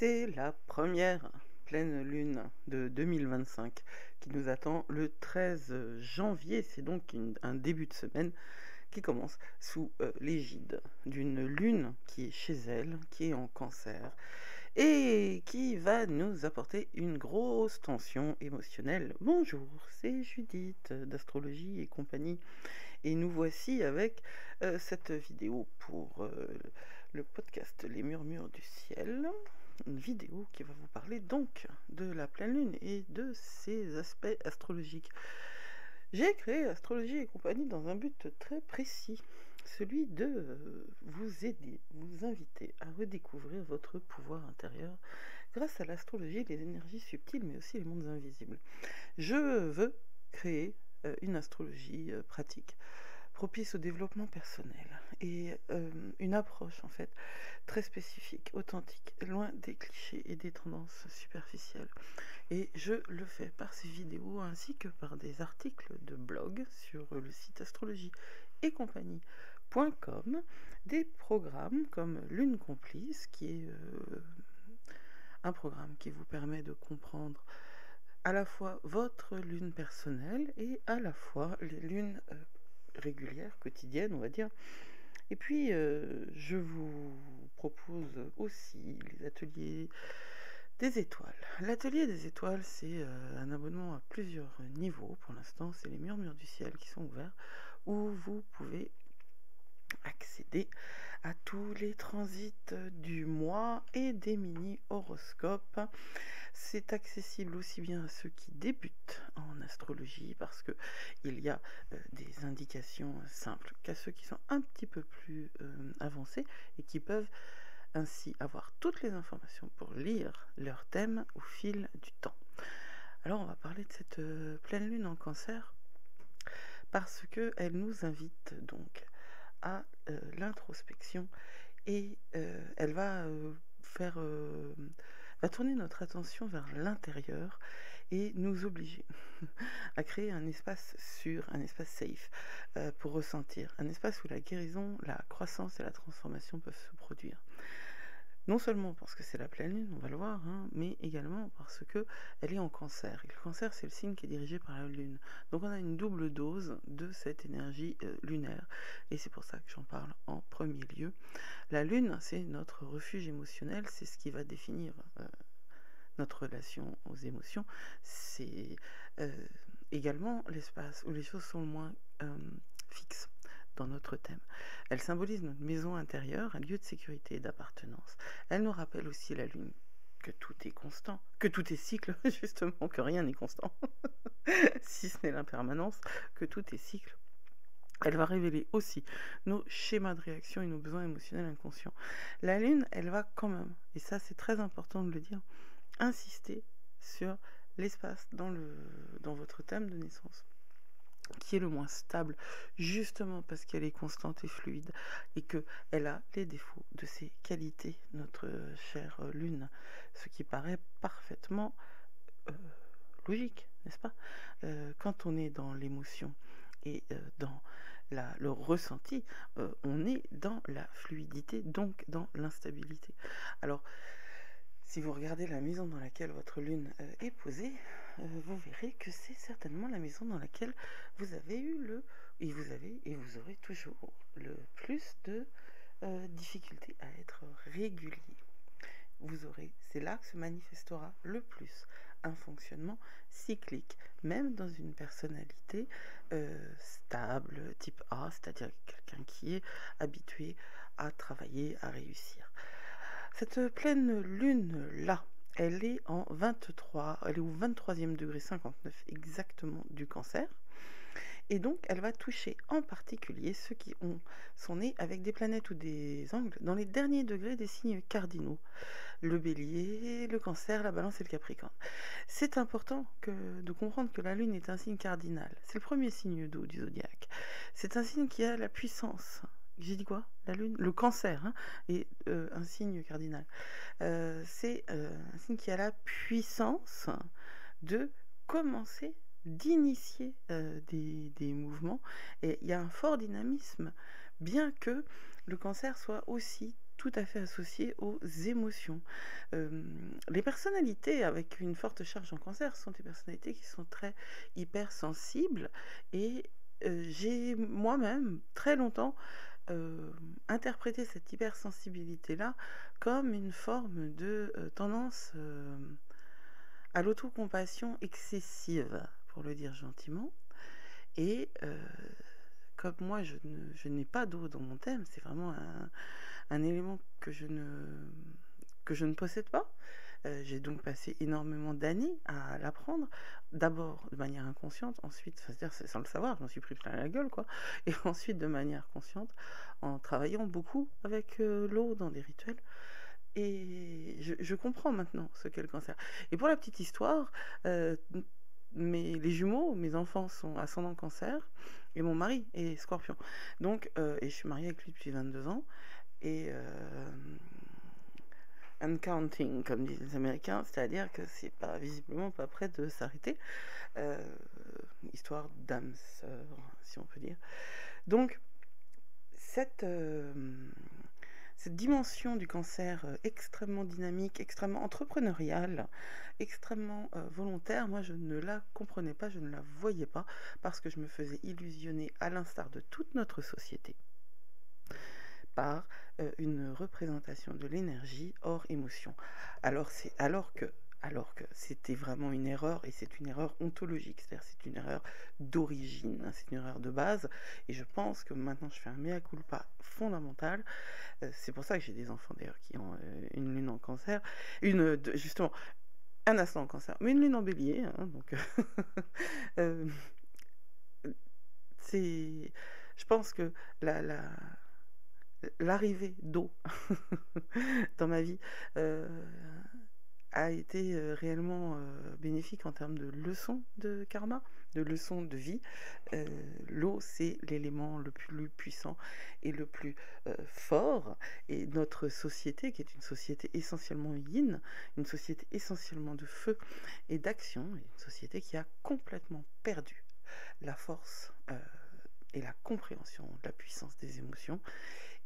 C'est la première pleine lune de 2025 qui nous attend le 13 janvier. C'est donc un début de semaine qui commence sous l'égide d'une lune qui est chez elle, qui est en cancer, et qui va nous apporter une grosse tension émotionnelle. Bonjour, c'est Judith d'Astrologie et compagnie, et nous voici avec cette vidéo pour le podcast Les Murmures du Ciel. Une vidéo qui va vous parler donc de la pleine lune et de ses aspects astrologiques. J'ai créé Astrologie et compagnie dans un but très précis, celui de vous aider, vous inviter à redécouvrir votre pouvoir intérieur grâce à l'astrologie, les énergies subtiles, mais aussi les mondes invisibles. Je veux créer une astrologie pratique, propice au développement personnel et une approche en fait très spécifique, authentique, loin des clichés et des tendances superficielles. Et je le fais par ces vidéos ainsi que par des articles de blog sur le site astrologie et compagnie.com, des programmes comme Lune Complice, qui est un programme qui vous permet de comprendre à la fois votre lune personnelle et à la fois les lunes régulières, quotidiennes, on va dire. Et puis, je vous propose aussi les ateliers des étoiles. L'atelier des étoiles, c'est un abonnement à plusieurs niveaux. Pour l'instant, c'est les Murmures du Ciel qui sont ouverts, où vous pouvez accéder à tous les transits du mois et des mini-horoscopes. C'est accessible aussi bien à ceux qui débutent en astrologie, parce que il y a des indications simples, qu'à ceux qui sont un petit peu plus avancés et qui peuvent ainsi avoir toutes les informations pour lire leur thème au fil du temps. Alors on va parler de cette pleine lune en Cancer parce que elle nous invite donc à l'introspection et elle va va tourner notre attention vers l'intérieur et nous obliger à créer un espace sûr, un espace safe pour ressentir, un espace où la guérison, la croissance et la transformation peuvent se produire. Non seulement parce que c'est la pleine lune, on va le voir, hein, mais également parce que elle est en Cancer. Et le Cancer, c'est le signe qui est dirigé par la lune. Donc on a une double dose de cette énergie lunaire. Et c'est pour ça que j'en parle en premier lieu. La lune, c'est notre refuge émotionnel, c'est ce qui va définir notre relation aux émotions. C'est également l'espace où les choses sont le moins fixes dans notre thème. Elle symbolise notre maison intérieure, un lieu de sécurité et d'appartenance. Elle nous rappelle aussi la lune que tout est constant, que tout est cycle, justement, que rien n'est constant, si ce n'est l'impermanence, que tout est cycle. Elle va révéler aussi nos schémas de réaction et nos besoins émotionnels inconscients. La lune, elle va quand même, et ça c'est très important de le dire, insister sur l'espace dans votre thème de naissance, qui est le moins stable, justement parce qu'elle est constante et fluide, et qu'elle a les défauts de ses qualités, notre chère lune, ce qui paraît parfaitement logique, n'est-ce pas? Quand on est dans l'émotion et dans le ressenti, on est dans la fluidité, donc dans l'instabilité. Alors, si vous regardez la maison dans laquelle votre lune est posée, vous verrez que c'est certainement la maison dans laquelle vous avez eu et vous avez et vous aurez toujours le plus de difficultés à être régulier. C'est là que se manifestera le plus un fonctionnement cyclique, même dans une personnalité stable, type A, c'est-à-dire quelqu'un qui est habitué à travailler, à réussir. Cette pleine lune-là, elle est au 23e degré 59 exactement du Cancer. Et donc, elle va toucher en particulier ceux qui sont nés avec des planètes ou des angles dans les derniers degrés des signes cardinaux. Le Bélier, le Cancer, la Balance et le Capricorne. C'est important de comprendre que la Lune est un signe cardinal. C'est le premier signe d'eau du zodiaque. C'est un signe qui a la puissance. J'ai dit quoi? La Lune? Le Cancer est un signe cardinal. C'est un signe qui a la puissance de commencer, d'initier des mouvements. Et il y a un fort dynamisme, bien que le Cancer soit aussi tout à fait associé aux émotions. Les personnalités avec une forte charge en cancer sont des personnalités qui sont très hypersensibles et j'ai moi-même très longtemps interprété cette hypersensibilité-là comme une forme de tendance à l'autocompassion excessive, pour le dire gentiment. Et comme moi, je n'ai pas d'eau dans mon thème, c'est vraiment un élément que je ne possède pas. J'ai donc passé énormément d'années à l'apprendre, d'abord de manière inconsciente, ensuite, c'est-à-dire sans le savoir, je m'en suis pris plein la gueule, quoi, et ensuite de manière consciente, en travaillant beaucoup avec l'eau dans des rituels. Et je comprends maintenant ce qu'est le cancer. Et pour la petite histoire, les jumeaux, mes enfants sont ascendant cancer et mon mari est scorpion. Donc, et je suis mariée avec lui depuis 22 ans. Et and counting, comme disent les Américains, c'est-à-dire que c'est pas visiblement pas près de s'arrêter. Euh, Histoire d'âme sœur, si on peut dire. Donc, cette dimension du cancer extrêmement dynamique, extrêmement entrepreneuriale, extrêmement volontaire, moi je ne la comprenais pas, je ne la voyais pas, parce que je me faisais illusionner, à l'instar de toute notre société, par une représentation de l'énergie hors émotion. Alors que c'était vraiment une erreur, et c'est une erreur ontologique, c'est-à-dire c'est une erreur d'origine, hein, c'est une erreur de base, et je pense que maintenant je fais un mea culpa fondamental. C'est pour ça que j'ai des enfants d'ailleurs qui ont une lune en cancer, justement un ascendant en cancer, mais une lune en bélier, hein, donc euh, je pense que l'arrivée d'eau dans ma vie a été réellement bénéfique en termes de leçons de karma, de leçons de vie. L'eau, c'est l'élément le plus puissant et le plus fort. Et notre société, qui est une société essentiellement yin, une société essentiellement de feu et d'action, une société qui a complètement perdu la force et la compréhension de la puissance des émotions.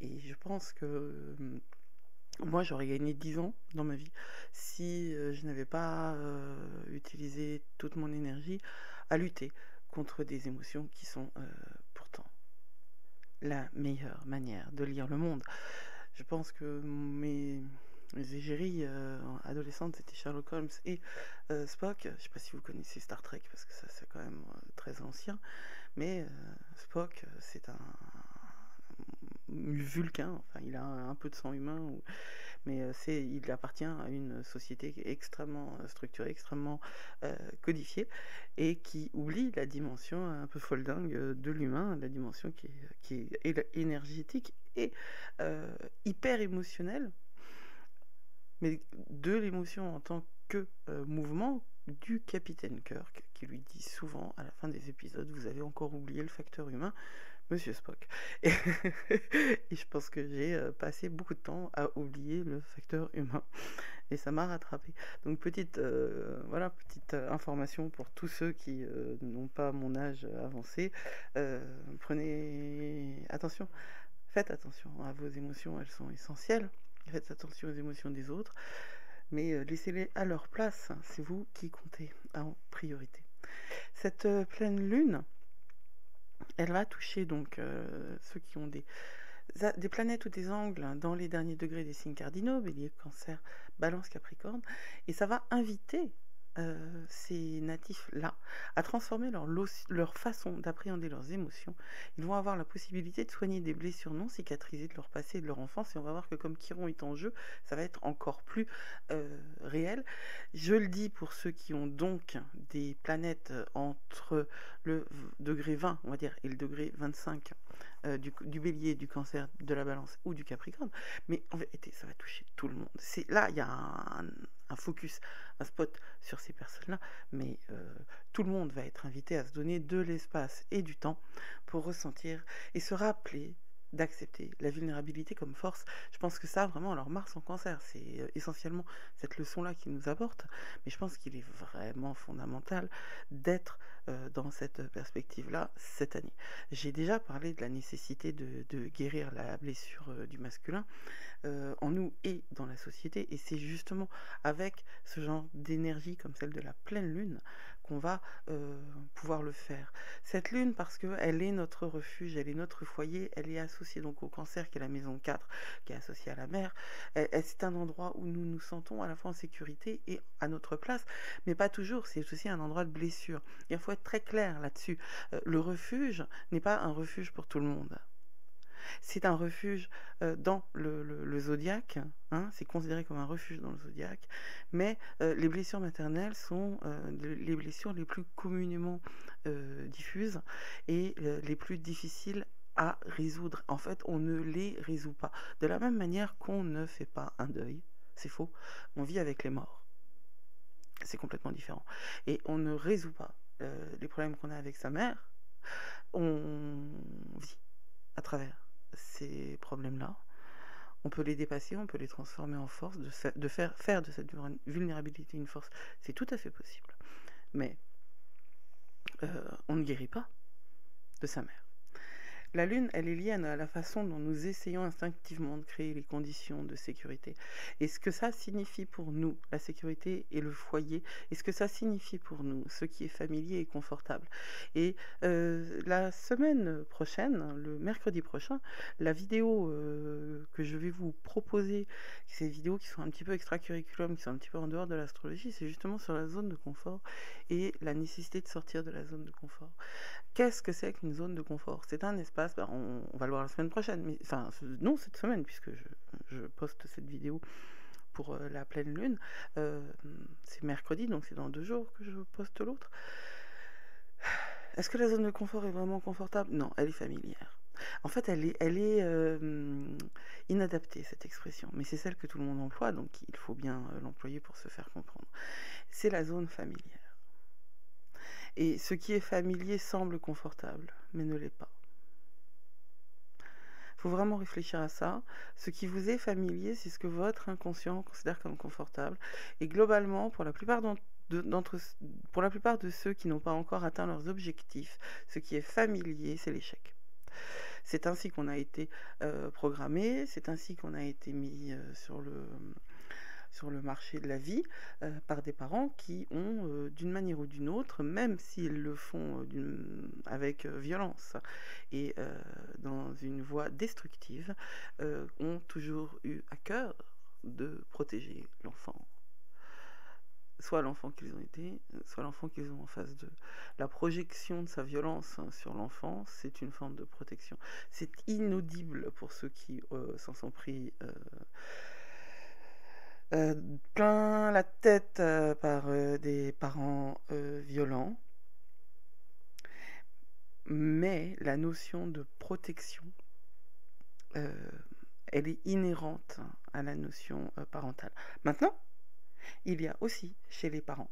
Et je pense que moi, j'aurais gagné 10 ans dans ma vie si je n'avais pas utilisé toute mon énergie à lutter contre des émotions qui sont pourtant la meilleure manière de lire le monde. Je pense que mes égéries adolescentes, c'était Sherlock Holmes et Spock. Je ne sais pas si vous connaissez Star Trek, parce que ça, c'est quand même très ancien. Mais Spock, c'est un Vulcain, enfin il a un peu de sang humain, mais il appartient à une société extrêmement structurée, extrêmement codifiée, et qui oublie la dimension un peu foldingue de l'humain, la dimension qui est énergétique et hyper émotionnelle, mais de l'émotion en tant que mouvement du capitaine Kirk, qui lui dit souvent à la fin des épisodes: vous avez encore oublié le facteur humain, Monsieur Spock. Et, et je pense que j'ai passé beaucoup de temps à oublier le facteur humain. Et ça m'a rattrapé. Donc petite information pour tous ceux qui n'ont pas mon âge avancé. Prenez attention. Faites attention à vos émotions, elles sont essentielles. Faites attention aux émotions des autres. Mais laissez-les à leur place. C'est vous qui comptez en priorité. Cette pleine lune, elle va toucher donc ceux qui ont des planètes ou des angles dans les derniers degrés des signes cardinaux, Bélier, Cancer, Balance, Capricorne, et ça va inviter ces natifs-là à transformer leur façon d'appréhender leurs émotions. Ils vont avoir la possibilité de soigner des blessures non cicatrisées de leur passé et de leur enfance, et on va voir que comme Chiron est en jeu, ça va être encore plus réel. Je le dis pour ceux qui ont donc des planètes entre le degré 20, on va dire, et le degré 25 du Bélier, du Cancer, de la Balance ou du Capricorne, mais en vérité ça va toucher tout le monde. Là il y a un focus, un spot sur ces personnes-là, mais tout le monde va être invité à se donner de l'espace et du temps pour ressentir et se rappeler d'accepter la vulnérabilité comme force. Je pense que ça, vraiment, alors Mars en cancer, c'est essentiellement cette leçon-là qu'il nous apporte, mais je pense qu'il est vraiment fondamental d'être dans cette perspective-là cette année. J'ai déjà parlé de la nécessité de guérir la blessure du masculin en nous et dans la société, et c'est justement avec ce genre d'énergie comme celle de la pleine lune qu'on va pouvoir le faire. Cette lune, parce qu'elle est notre refuge, elle est notre foyer, elle est associée donc au cancer qui est la maison 4, qui est associée à la mer. C'est un endroit où nous nous sentons à la fois en sécurité et à notre place, mais pas toujours, c'est aussi un endroit de blessure. Il faut être très clair là-dessus. Le refuge n'est pas un refuge pour tout le monde. C'est un refuge dans le zodiaque, hein, c'est considéré comme un refuge dans le zodiaque, mais les blessures maternelles sont les blessures les plus communément diffuses et les plus difficiles à résoudre. En fait, on ne les résout pas. De la même manière qu'on ne fait pas un deuil, c'est faux, on vit avec les morts. C'est complètement différent. Et on ne résout pas les problèmes qu'on a avec sa mère, on vit à travers ces problèmes-là. On peut les dépasser, on peut les transformer en force, de faire de cette vulnérabilité une force. C'est tout à fait possible. Mais on ne guérit pas de sa mère. La lune, elle est liée à la façon dont nous essayons instinctivement de créer les conditions de sécurité. Et ce que ça signifie pour nous, la sécurité et le foyer, et ce que ça signifie pour nous, ce qui est familier et confortable. Et la semaine prochaine, le mercredi prochain, la vidéo que je vais vous proposer, ces vidéos qui sont un petit peu extracurriculum, qui sont un petit peu en dehors de l'astrologie, c'est justement sur la zone de confort et la nécessité de sortir de la zone de confort. Qu'est-ce que c'est qu'une zone de confort? C'est un espace, on va le voir la semaine prochaine, mais enfin non cette semaine puisque je poste cette vidéo pour la pleine lune. C'est mercredi, donc c'est dans 2 jours que je poste l'autre. Est-ce que la zone de confort est vraiment confortable? Non, elle est familière. En fait, elle est inadaptée, cette expression, mais c'est celle que tout le monde emploie, donc il faut bien l'employer pour se faire comprendre. C'est la zone familière. Et ce qui est familier semble confortable, mais ne l'est pas. Il faut vraiment réfléchir à ça. Ce qui vous est familier, c'est ce que votre inconscient considère comme confortable. Et globalement, pour la plupart de ceux qui n'ont pas encore atteint leurs objectifs, ce qui est familier, c'est l'échec. C'est ainsi qu'on a été programmé, c'est ainsi qu'on a été mis sur le marché de la vie par des parents qui ont, d'une manière ou d'une autre, même s'ils le font avec violence et dans une voie destructive, ont toujours eu à cœur de protéger l'enfant. Soit l'enfant qu'ils ont été, soit l'enfant qu'ils ont en face d'eux. La projection de sa violence sur l'enfant, c'est une forme de protection. C'est inaudible pour ceux qui s'en sont pris plein la tête par des parents violents, mais la notion de protection, elle est inhérente à la notion parentale. Maintenant, il y a aussi chez les parents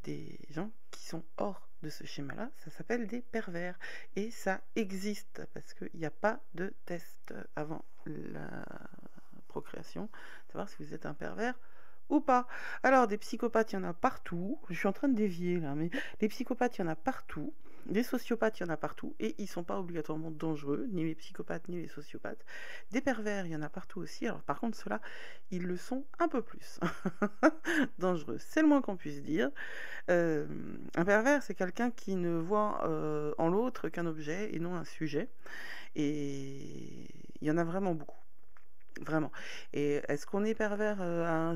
des gens qui sont hors de ce schéma-là, ça s'appelle des pervers, et ça existe, parce qu'il n'y a pas de test avant la procréation, savoir si vous êtes un pervers ou pas. Alors, des psychopathes, il y en a partout. Je suis en train de dévier là, mais les psychopathes, il y en a partout. Des sociopathes, il y en a partout. Et ils ne sont pas obligatoirement dangereux, ni les psychopathes, ni les sociopathes. Des pervers, il y en a partout aussi. Alors, par contre, ceux-là, ils le sont un peu plus dangereux. C'est le moins qu'on puisse dire. Un pervers, c'est quelqu'un qui ne voit en l'autre qu'un objet et non un sujet. Et il y en a vraiment beaucoup. Vraiment. Et est-ce qu'on est pervers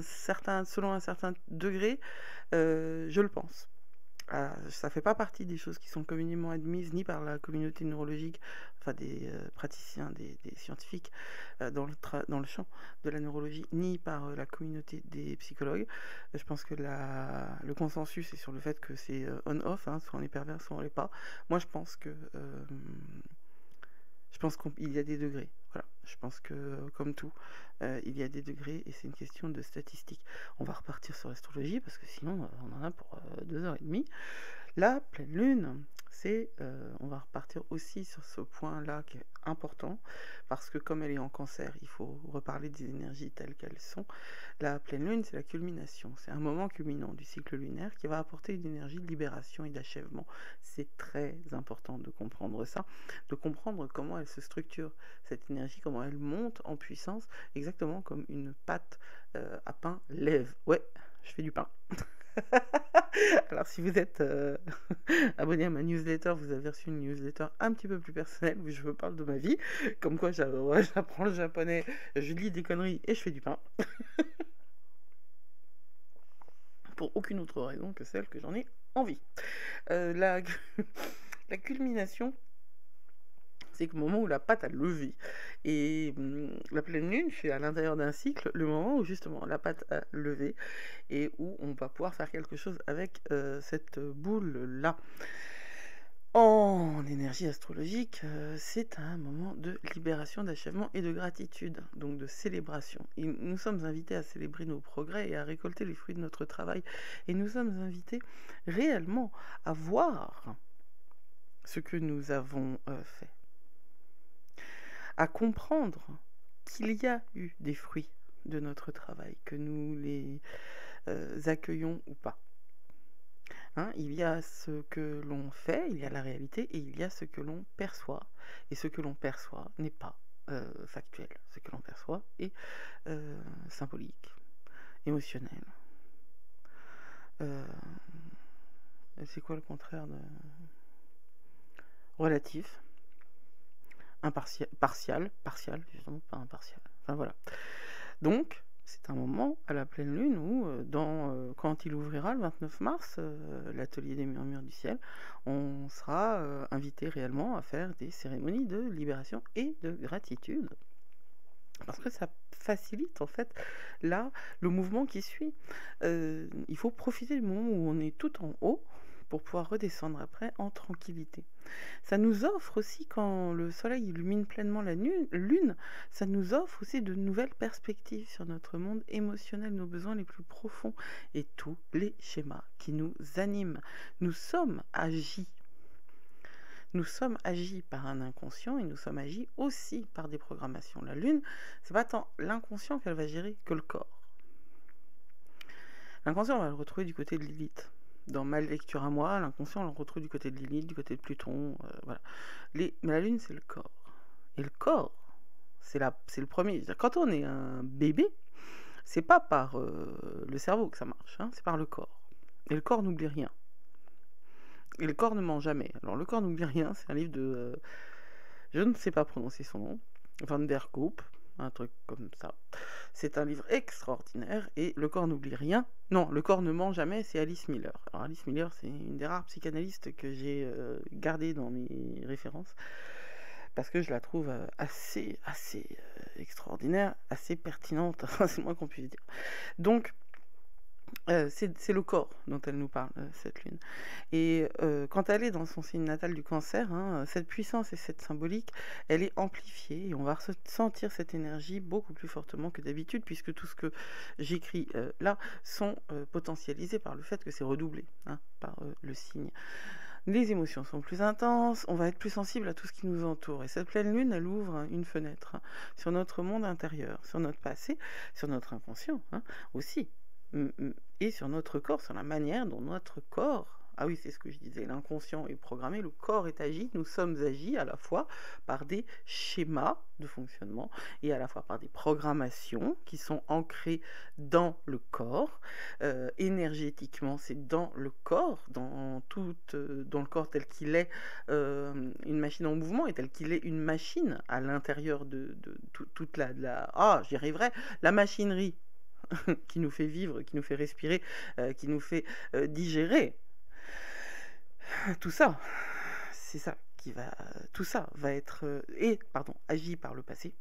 selon un certain degré? Je le pense. Ça fait pas partie des choses qui sont communément admises ni par la communauté neurologique, enfin des praticiens, des scientifiques dans le champ de la neurologie, ni par la communauté des psychologues. Je pense que le consensus est sur le fait que c'est on-off, hein, soit on est pervers, soit on l'est pas. Moi, je pense qu'il y a des degrés. Voilà. Je pense que, comme tout, il y a des degrés et c'est une question de statistiques. On va repartir sur l'astrologie parce que sinon, on en a pour 2h30. La pleine lune, on va repartir aussi sur ce point-là qui est important, parce que comme elle est en cancer, il faut reparler des énergies telles qu'elles sont. La pleine lune, c'est la culmination, c'est un moment culminant du cycle lunaire qui va apporter une énergie de libération et d'achèvement. C'est très important de comprendre ça, de comprendre comment elle se structure, cette énergie, comment elle monte en puissance, exactement comme une pâte à pain lève. Ouais, je fais du pain. Alors si vous êtes abonné à ma newsletter, vous avez reçu une newsletter un petit peu plus personnelle où je vous parle de ma vie, comme quoi j'apprends le japonais, je lis des conneries et je fais du pain. Pour aucune autre raison que celle que j'en ai envie. La, la culmination, c'est le moment où la pâte a levé. Et la pleine lune, c'est à l'intérieur d'un cycle, le moment où justement la pâte a levé et où on va pouvoir faire quelque chose avec cette boule-là. En énergie astrologique, c'est un moment de libération, d'achèvement et de gratitude, donc de célébration. Et nous sommes invités à célébrer nos progrès et à récolter les fruits de notre travail. Et nous sommes invités réellement à voir ce que nous avons fait, à comprendre qu'il y a eu des fruits de notre travail, que nous les accueillons ou pas. Il y a ce que l'on fait, il y a la réalité, et il y a ce que l'on perçoit. Et ce que l'on perçoit n'est pas factuel. Ce que l'on perçoit est symbolique, émotionnel. C'est quoi le contraire de relatif, impartial, partial, justement, pas impartial. Enfin voilà. Donc, c'est un moment à la pleine lune où, quand il ouvrira le 29 mars, l'atelier des murmures du ciel, on sera invité réellement à faire des cérémonies de libération et de gratitude. Parce que ça facilite en fait là le mouvement qui suit. Il faut profiter du moment où on est tout en haut pour pouvoir redescendre après en tranquillité. Ça nous offre aussi, quand le soleil illumine pleinement la lune, ça nous offre aussi de nouvelles perspectives sur notre monde émotionnel, nos besoins les plus profonds et tous les schémas qui nous animent. Nous sommes agis. Nous sommes agis par un inconscient et nous sommes agis aussi par des programmations. La lune, c'est pas tant l'inconscient qu'elle va gérer que le corps. L'inconscient, on va le retrouver du côté de Lilith. Dans ma lecture à moi, l'inconscient, on le retrouve du côté de Lilith, du côté de Pluton, voilà. Mais la lune, c'est le corps. Et le corps, c'est le premier. Quand on est un bébé, c'est pas par le cerveau que ça marche, c'est par le corps. Et le corps n'oublie rien. Et le corps ne ment jamais. Alors, le corps n'oublie rien, c'est un livre de... je ne sais pas prononcer son nom. Van der Koop, un truc comme ça. C'est un livre extraordinaire et le corps n'oublie rien. Non, le corps ne ment jamais, c'est Alice Miller. Alors Alice Miller, c'est une des rares psychanalystes que j'ai gardée dans mes références parce que je la trouve assez extraordinaire, assez pertinente, c'est le moins qu'on puisse dire. Donc, c'est le corps dont elle nous parle, cette lune. Et quand elle est dans son signe natal du cancer, cette puissance et cette symbolique, elle est amplifiée et on va ressentir cette énergie beaucoup plus fortement que d'habitude, puisque tout ce que j'écris là sont potentialisés par le fait que c'est redoublé, par le signe. Les émotions sont plus intenses, on va être plus sensible à tout ce qui nous entoure. Et cette pleine lune, elle ouvre une fenêtre sur notre monde intérieur, sur notre passé, sur notre inconscient aussi. Et sur notre corps, sur la manière dont notre corps, ah oui, c'est ce que je disais, l'inconscient est programmé, le corps est agi, nous sommes agis à la fois par des schémas de fonctionnement et à la fois par des programmations qui sont ancrées dans le corps. Énergétiquement, c'est dans le corps, dans le corps tel qu'il est une machine en mouvement et tel qu'il est une machine à l'intérieur de toute j'y arriverai, la machinerie qui nous fait vivre, qui nous fait respirer, qui nous fait digérer. Tout ça, c'est ça tout ça va être agi par le passé.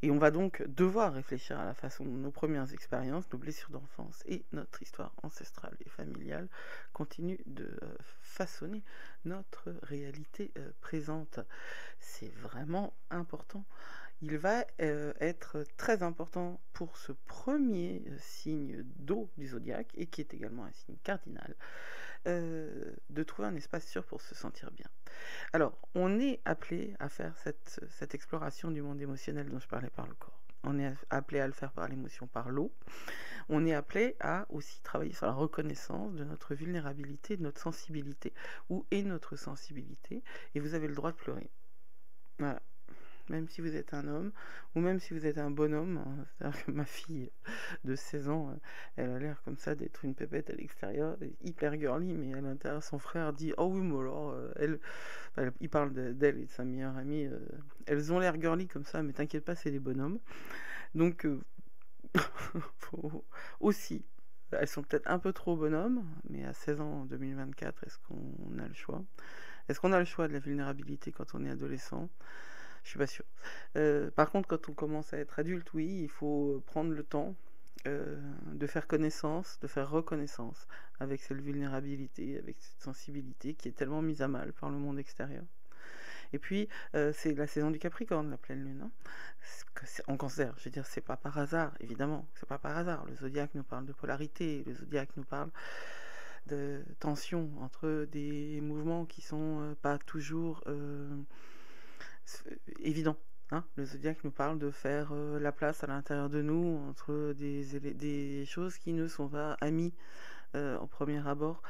Et on va donc devoir réfléchir à la façon dont nos premières expériences, nos blessures d'enfance et notre histoire ancestrale et familiale continuent de façonner notre réalité présente. C'est vraiment important. Il va être très important pour ce premier signe d'eau du zodiaque, et qui est également un signe cardinal, de trouver un espace sûr pour se sentir bien. Alors, on est appelé à faire cette exploration du monde émotionnel dont je parlais par le corps. On est appelé à le faire par l'émotion, par l'eau. On est appelé à aussi travailler sur la reconnaissance de notre vulnérabilité, de notre sensibilité. Où est notre sensibilité? Et vous avez le droit de pleurer. Voilà. Même si vous êtes un homme, ou même si vous êtes un bonhomme, hein. C'est-à-dire que ma fille de 16 ans, elle a l'air comme ça d'être une pépette à l'extérieur, elle est hyper girly, mais à l'intérieur, son frère dit « Oh oui, mais alors, il parle d'elle et de sa meilleure amie, elles ont l'air girly comme ça, mais t'inquiète pas, c'est des bonhommes. » Donc, faut aussi, elles sont peut-être un peu trop bonhommes, mais à 16 ans, en 2024, est-ce qu'on a le choix? Est-ce qu'on a le choix de la vulnérabilité quand on est adolescent? Je suis pas sûre. Par contre, quand on commence à être adulte, oui, il faut prendre le temps de faire connaissance, de faire reconnaissance avec cette vulnérabilité, avec cette sensibilité qui est tellement mise à mal par le monde extérieur. Et puis, c'est la saison du Capricorne, la pleine lune, hein. En Cancer, je veux dire, c'est pas par hasard, évidemment, c'est pas par hasard. Le zodiaque nous parle de polarité, le zodiaque nous parle de tension entre des mouvements qui sont pas toujours évident. Hein. Le zodiaque nous parle de faire la place à l'intérieur de nous entre des choses qui ne sont pas amies au premier abord.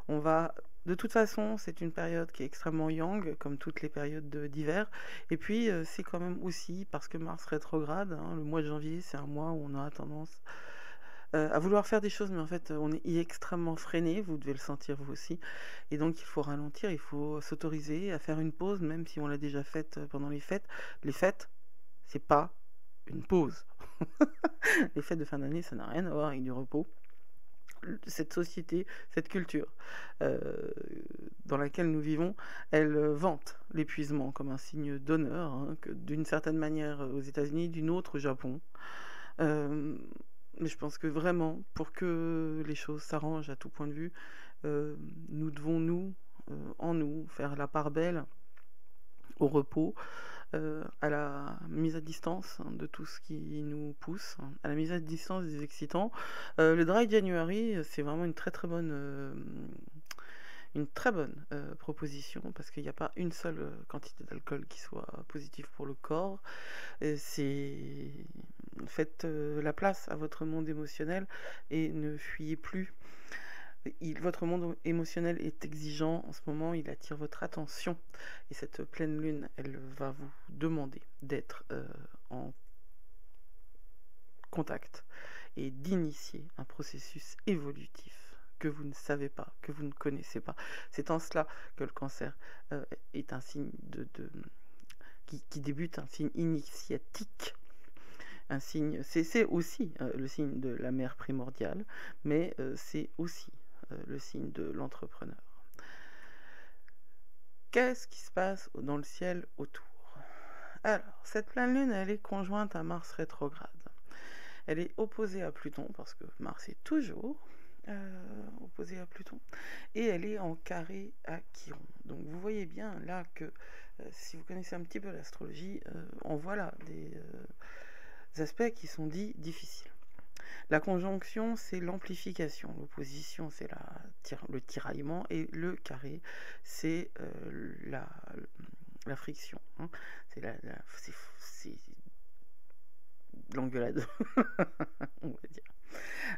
On va, de toute façon, c'est une période qui est extrêmement yang, comme toutes les périodes d'hiver. Et puis, c'est quand même aussi parce que Mars rétrograde. Hein, le mois de janvier, c'est un mois où on a tendance à vouloir faire des choses, mais en fait, on est extrêmement freiné, vous devez le sentir vous aussi, et donc il faut ralentir, il faut s'autoriser à faire une pause, même si on l'a déjà faite pendant les fêtes. Les fêtes, c'est pas une pause. Les fêtes de fin d'année, ça n'a rien à voir avec du repos. Cette société, cette culture dans laquelle nous vivons, elle vante l'épuisement comme un signe d'honneur, hein, que d'une certaine manière aux États-Unis, d'une autre au Japon. Mais je pense que vraiment, pour que les choses s'arrangent à tout point de vue, nous devons, en nous, faire la part belle au repos, à la mise à distance, hein, de tout ce qui nous pousse, hein, à la mise à distance des excitants. Le Dry January, c'est vraiment une très bonne proposition, parce qu'il n'y a pas une seule quantité d'alcool qui soit positive pour le corps. Faites la place à votre monde émotionnel et ne fuyez plus. Votre monde émotionnel est exigeant en ce moment, il attire votre attention, et cette pleine lune, elle va vous demander d'être en contact et d'initier un processus évolutif que vous ne savez pas, que vous ne connaissez pas. C'est en cela que le Cancer est un signe qui débute, un signe initiatique. Un signe, c'est aussi le signe de la mère primordiale, mais c'est aussi le signe de l'entrepreneur. Qu'est-ce qui se passe dans le ciel autour? Alors, cette pleine lune, elle est conjointe à Mars rétrograde. Elle est opposée à Pluton, parce que Mars est toujours opposé à Pluton, et elle est en carré à Chiron. Donc vous voyez bien là que si vous connaissez un petit peu l'astrologie, on voit là des aspects qui sont dits difficiles. La conjonction, c'est l'amplification. L'opposition, c'est le tiraillement. Et le carré, c'est la friction. Hein. C'est l'engueulade, on va dire.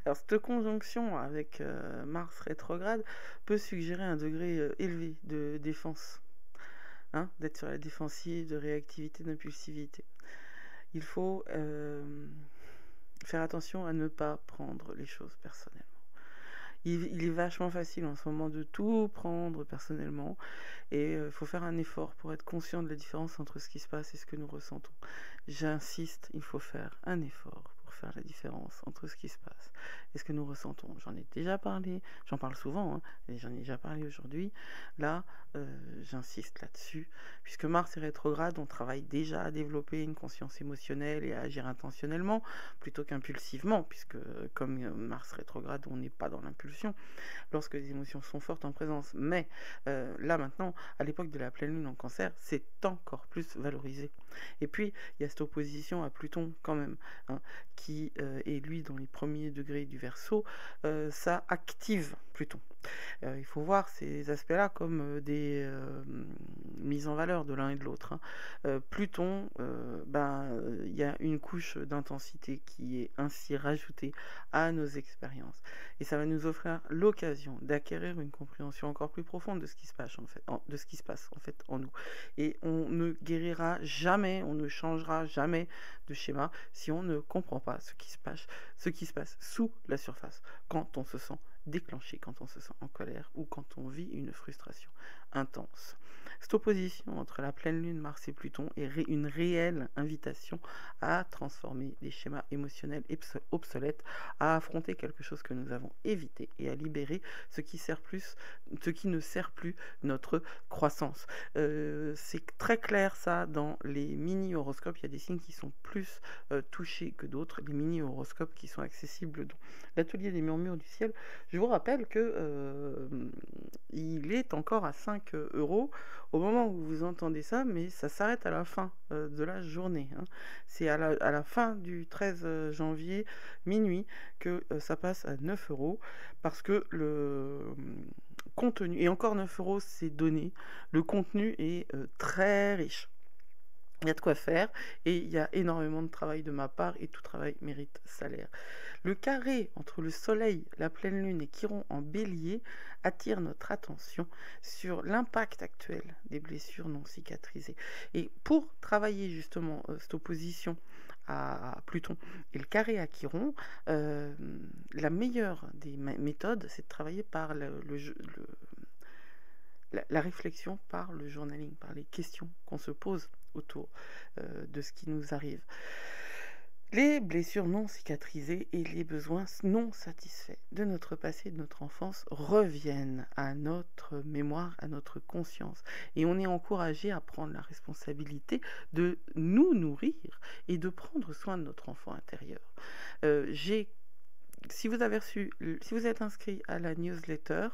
Alors, cette conjonction avec Mars rétrograde peut suggérer un degré élevé de défense. Hein, d'être sur la défensive, de réactivité, d'impulsivité. Il faut faire attention à ne pas prendre les choses personnellement. Il est vachement facile en ce moment de tout prendre personnellement, et il faut faire un effort pour être conscient de la différence entre ce qui se passe et ce que nous ressentons. J'insiste, il faut faire un effort pour faire la différence entre ce qui se passe et ce que nous ressentons. J'en ai déjà parlé, j'en parle souvent, hein, et j'en ai déjà parlé aujourd'hui. Là, j'insiste là-dessus, puisque Mars est rétrograde, on travaille déjà à développer une conscience émotionnelle et à agir intentionnellement plutôt qu'impulsivement, puisque comme Mars rétrograde, on n'est pas dans l'impulsion lorsque les émotions sont fortes en présence. Mais là maintenant, à l'époque de la pleine lune en Cancer, c'est encore plus valorisé. Et puis, il y a cette opposition à Pluton quand même, hein, qui est lui dans les premiers degrés du Verseau, ça active Pluton. Il faut voir ces aspects-là comme des mises en valeur de l'un et de l'autre, hein. Pluton, il y a une couche d'intensité qui est ainsi rajoutée à nos expériences. Et ça va nous offrir l'occasion d'acquérir une compréhension encore plus profonde de ce qui se passe de ce qui se passe en fait en nous. Et on ne guérira jamais, on ne changera jamais de schéma si on ne comprend pas ce qui se passe sous la surface, quand on se sent déclenché, quand on se sent en colère ou quand on vit une frustration intense. Cette opposition entre la pleine lune, Mars et Pluton est une réelle invitation à transformer les schémas émotionnels obsolètes, à affronter quelque chose que nous avons évité et à libérer ce qui ne sert plus notre croissance. C'est très clair ça dans les mini-horoscopes. Il y a des signes qui sont plus touchés que d'autres. Les mini-horoscopes qui sont accessibles dans l'atelier des murmures du ciel. Je vous rappelle que il est encore à 5 € au moment où vous entendez ça, mais ça s'arrête à la fin de la journée, hein. C'est à la fin du 13 janvier, minuit, que ça passe à 9 € parce que le contenu, et encore 9 € c'est donné, le contenu est très riche. Il y a de quoi faire et il y a énormément de travail de ma part et tout travail mérite salaire. Le carré entre le soleil, la pleine lune et Chiron en bélier attire notre attention sur l'impact actuel des blessures non cicatrisées. Et pour travailler justement cette opposition à Pluton et le carré à Chiron, la meilleure des méthodes, c'est de travailler par la réflexion, par le journaling, par les questions qu'on se pose autour de ce qui nous arrive. Les blessures non cicatrisées et les besoins non satisfaits de notre passé et de notre enfance reviennent à notre mémoire, à notre conscience. Et on est encouragé à prendre la responsabilité de nous nourrir et de prendre soin de notre enfant intérieur. Si vous êtes inscrit à la newsletter,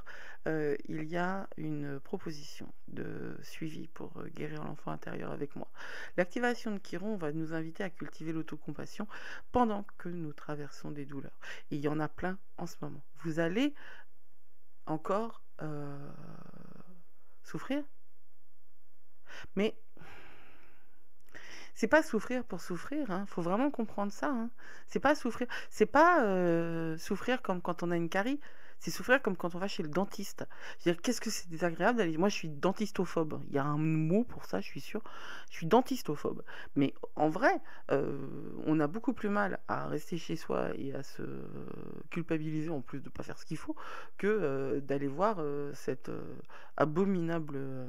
il y a une proposition de suivi pour guérir l'enfant intérieur avec moi. L'activation de Chiron va nous inviter à cultiver l'autocompassion pendant que nous traversons des douleurs. Et il y en a plein en ce moment. Vous allez encore souffrir, mais c'est pas souffrir pour souffrir, hein. Faut vraiment comprendre ça, hein. C'est pas souffrir souffrir comme quand on a une carie, c'est souffrir comme quand on va chez le dentiste. Je veux dire, qu'est-ce que c'est désagréable d'aller. Moi, je suis dentistophobe. Il y a un mot pour ça, je suis sûre. Je suis dentistophobe. Mais en vrai, on a beaucoup plus mal à rester chez soi et à se culpabiliser en plus de pas faire ce qu'il faut que d'aller voir cette abominable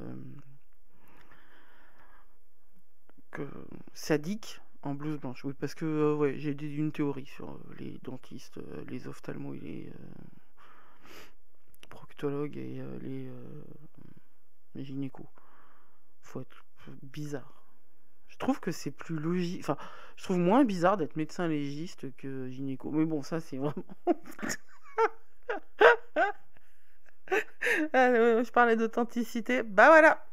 sadique en blouse blanche. Oui, parce que ouais, j'ai une théorie sur les dentistes, les ophtalmos et les proctologues et les gynécos. Faut être bizarre. Je trouve que c'est plus logique. Enfin, je trouve moins bizarre d'être médecin légiste que gynéco. Mais bon, ça c'est vraiment. Je parlais d'authenticité. Bah voilà.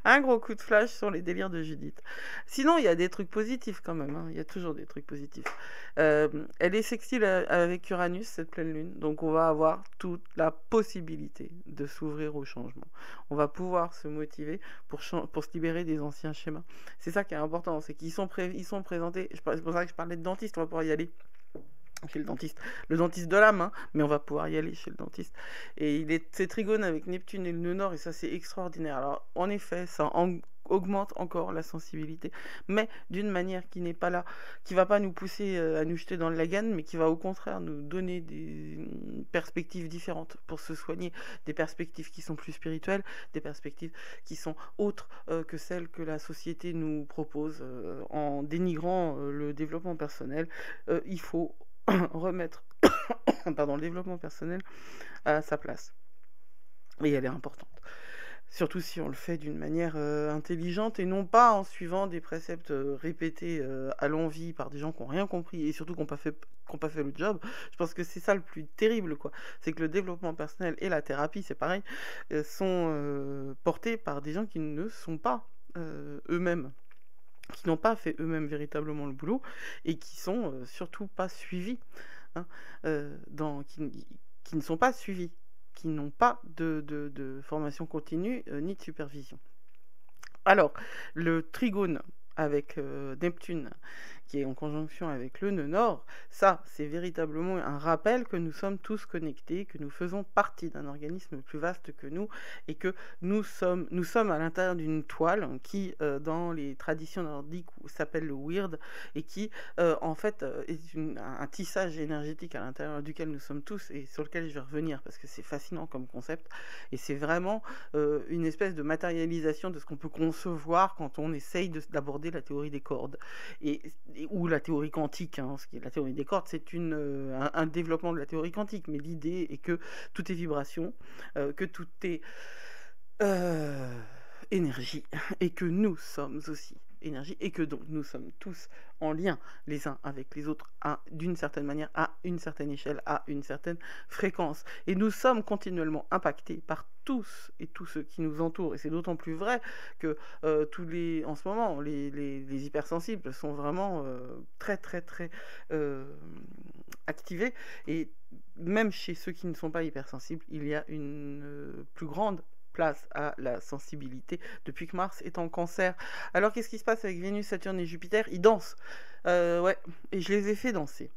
Un gros coup de flash sur les délires de Judith. Sinon, il y a des trucs positifs quand même, hein. Il y a toujours des trucs positifs. Elle est sextile avec Uranus, cette pleine lune. Donc, on va avoir toute la possibilité de s'ouvrir au changement. On va pouvoir se motiver pour se libérer des anciens schémas. C'est ça qui est important, c'est qu'ils sont présentés. C'est pour ça que je parlais de dentiste, on va pouvoir y aller chez le dentiste de l'âme, hein, mais on va pouvoir y aller chez le dentiste. Et c'est trigone avec Neptune et le nœud nord, et ça c'est extraordinaire. Alors en effet, ça augmente encore la sensibilité, mais d'une manière qui n'est pas là, qui va pas nous pousser à nous jeter dans le lagan, mais qui va au contraire nous donner des perspectives différentes pour se soigner, des perspectives qui sont plus spirituelles, des perspectives qui sont autres que celles que la société nous propose en dénigrant le développement personnel. Il faut remettre le développement personnel à sa place. Et elle est importante. Surtout si on le fait d'une manière intelligente et non pas en suivant des préceptes répétés à l'envi par des gens qui n'ont rien compris et surtout qui n'ont pas fait le job. Je pense que c'est ça le plus terrible, quoi. C'est que le développement personnel et la thérapie, c'est pareil, sont portés par des gens qui ne sont pas eux-mêmes qui n'ont pas fait eux-mêmes véritablement le boulot et qui sont surtout pas suivis, hein, qui ne sont pas suivis, qui n'ont pas de formation continue ni de supervision. Alors, le trigone avec Neptune, qui est en conjonction avec le nœud nord, ça, c'est véritablement un rappel que nous sommes tous connectés, que nous faisons partie d'un organisme plus vaste que nous, et que nous sommes à l'intérieur d'une toile qui, dans les traditions nordiques, s'appelle le weird, et qui, en fait, est un tissage énergétique à l'intérieur duquel nous sommes tous, et sur lequel je vais revenir, parce que c'est fascinant comme concept, et c'est vraiment une espèce de matérialisation de ce qu'on peut concevoir quand on essaye d'aborder la théorie des cordes ou la théorie quantique, hein. Ce qui est la théorie des cordes, c'est un développement de la théorie quantique, mais l'idée est que tout est vibration, que tout est énergie, et que nous sommes aussi énergie, et que donc nous sommes tous en lien les uns avec les autres d'une certaine manière, à une certaine échelle, à une certaine fréquence, et nous sommes continuellement impactés par tous et tous ceux qui nous entourent, et c'est d'autant plus vrai que en ce moment les hypersensibles sont vraiment très très très activés, et même chez ceux qui ne sont pas hypersensibles, il y a une plus grande place à la sensibilité depuis que Mars est en Cancer. Alors qu'est-ce qui se passe avec Vénus, Saturne et Jupiter? Ils dansent. Ouais, et je les ai fait danser.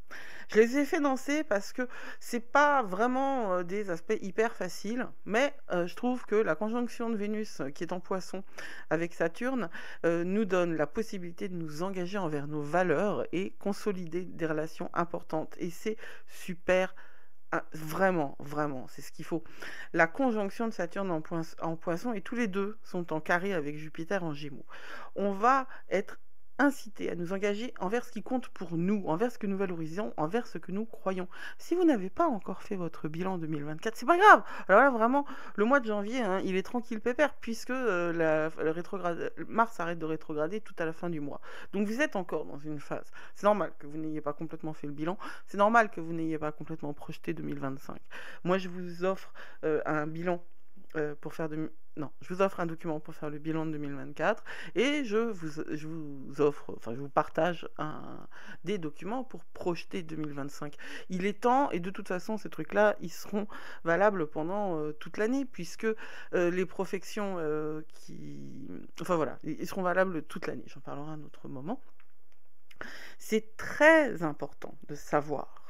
Je les ai fait danser parce que c'est pas vraiment des aspects hyper faciles, mais je trouve que la conjonction de Vénus qui est en Poisson avec Saturne nous donne la possibilité de nous engager envers nos valeurs et consolider des relations importantes. Et c'est super. Vraiment, vraiment, c'est ce qu'il faut. La conjonction de Saturne en Poisson, et tous les deux sont en carré avec Jupiter en Gémeaux. On va être incité à nous engager envers ce qui compte pour nous, envers ce que nous valorisons, envers ce que nous croyons. Si vous n'avez pas encore fait votre bilan 2024, c'est pas grave. Alors là, vraiment, le mois de janvier, hein, il est tranquille pépère, puisque Mars arrête de rétrograder tout à la fin du mois. Donc vous êtes encore dans une phase. C'est normal que vous n'ayez pas complètement fait le bilan. C'est normal que vous n'ayez pas complètement projeté 2025. Moi, je vous offre un bilan pour faire non, je vous offre un document pour faire le bilan de 2024, et je vous offre, enfin je vous partage des documents pour projeter 2025. Il est temps, et de toute façon ces trucs-là, ils seront valables pendant toute l'année, puisque les profections enfin voilà, ils seront valables toute l'année. J'en parlerai à un autre moment. C'est très important de savoir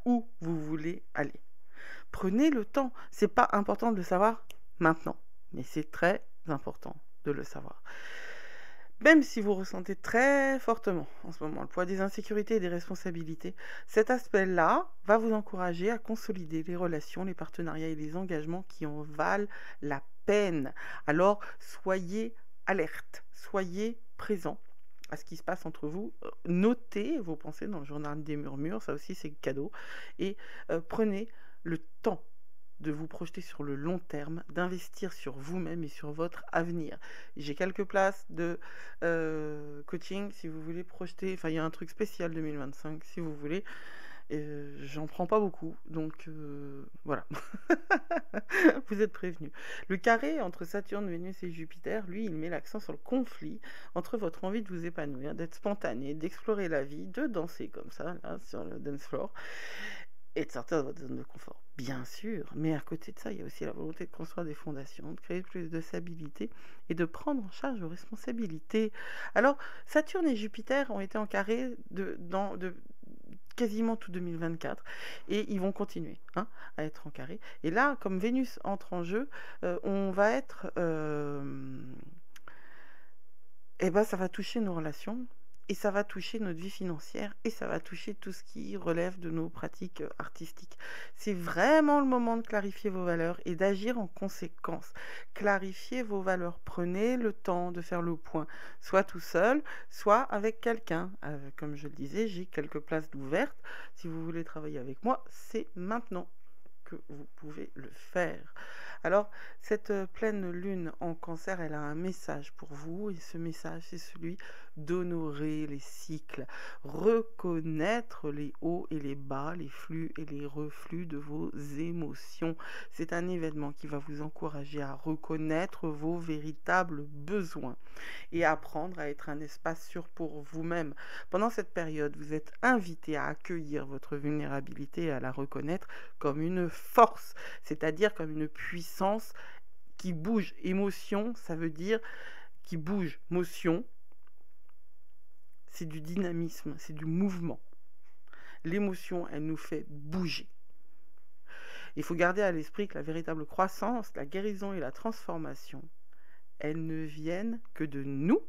où vous voulez aller. Prenez le temps. C'est pas important de le savoir maintenant, mais c'est très important de le savoir. Même si vous ressentez très fortement en ce moment le poids des insécurités et des responsabilités, cet aspect-là va vous encourager à consolider les relations, les partenariats et les engagements qui en valent la peine. Alors, soyez alerte, soyez présent à ce qui se passe entre vous. Notez vos pensées dans le journal des murmures, ça aussi c'est cadeau, et prenez le temps de vous projeter sur le long terme, d'investir sur vous-même et sur votre avenir. J'ai quelques places de coaching si vous voulez projeter, enfin il y a un truc spécial 2025 si vous voulez. J'en prends pas beaucoup, donc voilà. Vous êtes prévenus. Le carré entre Saturne, Vénus et Jupiter, lui, il met l'accent sur le conflit entre votre envie de vous épanouir, d'être spontané, d'explorer la vie, de danser comme ça, là, sur le dance floor, et de sortir de votre zone de confort, bien sûr. Mais à côté de ça, il y a aussi la volonté de construire des fondations, de créer plus de stabilité et de prendre en charge vos responsabilités. Alors, Saturne et Jupiter ont été en carré de quasiment tout 2024, et ils vont continuer à être en carré. Et là, comme Vénus entre en jeu, on va être... ça va toucher nos relations, et ça va toucher notre vie financière, et ça va toucher tout ce qui relève de nos pratiques artistiques. C'est vraiment le moment de clarifier vos valeurs et d'agir en conséquence. Clarifiez vos valeurs, prenez le temps de faire le point, soit tout seul, soit avec quelqu'un. Comme je le disais, j'ai quelques places d'ouvertes. Si vous voulez travailler avec moi, c'est maintenant que vous pouvez le faire. Alors, cette pleine lune en Cancer, elle a un message pour vous, et ce message, c'est celui d'honorer les cycles, reconnaître les hauts et les bas, les flux et les reflux de vos émotions. C'est un événement qui va vous encourager à reconnaître vos véritables besoins et apprendre à être un espace sûr pour vous-même. Pendant cette période, vous êtes invité à accueillir votre vulnérabilité et à la reconnaître comme une force, c'est-à-dire comme une puissance qui bouge. Émotion, ça veut dire qui bouge. Motion, c'est du dynamisme, c'est du mouvement. L'émotion, elle nous fait bouger. Il faut garder à l'esprit que la véritable croissance, la guérison et la transformation, elles ne viennent que de nous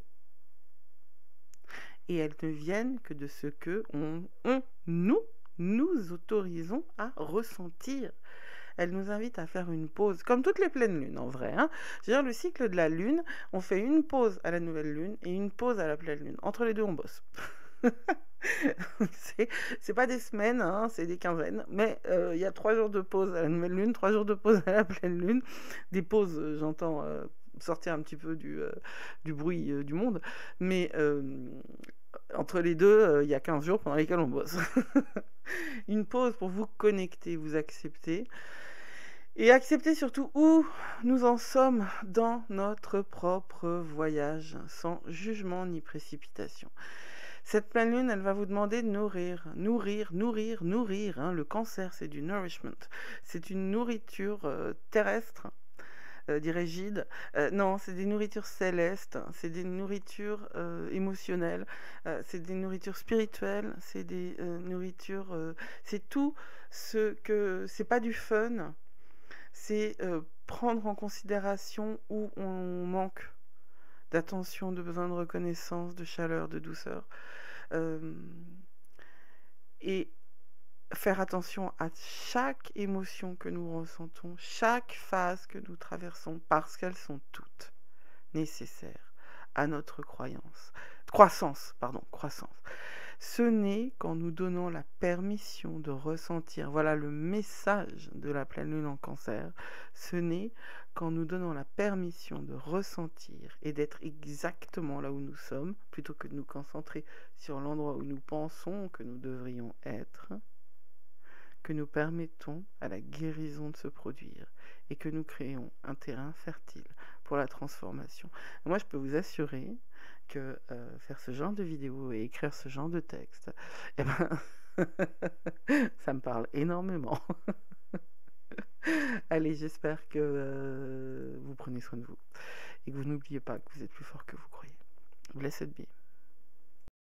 et elles ne viennent que de ce que nous autorisons à ressentir. Elle nous invite à faire une pause, comme toutes les pleines lunes en vrai. C'est-à-dire le cycle de la lune, on fait une pause à la nouvelle lune et une pause à la pleine lune. Entre les deux, on bosse. c'est pas des semaines, c'est des quinzaines, mais il y a 3 jours de pause à la nouvelle lune, 3 jours de pause à la pleine lune. Des pauses, j'entends sortir un petit peu du bruit du monde, mais entre les deux, il y a 15 jours pendant lesquels on bosse. Une pause pour vous connecter, vous accepter. Et accepter surtout où nous en sommes dans notre propre voyage, sans jugement ni précipitation. Cette pleine lune, elle va vous demander de nourrir. Le cancer, c'est du nourishment. C'est une nourriture terrestre, dit rigide. Non, c'est des nourritures célestes, c'est des nourritures émotionnelles, c'est des nourritures spirituelles, c'est des nourritures... c'est tout ce que... C'est pas du fun, c'est prendre en considération où on manque d'attention, de besoin de reconnaissance, de chaleur, de douceur. Et faire attention à chaque émotion que nous ressentons, chaque phase que nous traversons, parce qu'elles sont toutes nécessaires à notre croissance. Ce n'est qu'en nous donnant la permission de ressentir, voilà le message de la pleine lune en cancer, ce n'est qu'en nous donnant la permission de ressentir et d'être exactement là où nous sommes, plutôt que de nous concentrer sur l'endroit où nous pensons que nous devrions être, que nous permettons à la guérison de se produire et que nous créons un terrain fertile pour la transformation. Moi, je peux vous assurer que faire ce genre de vidéo et écrire ce genre de texte, eh ben, ça me parle énormément. Allez, j'espère que vous prenez soin de vous et que vous n'oubliez pas que vous êtes plus fort que vous croyez. Blessed be.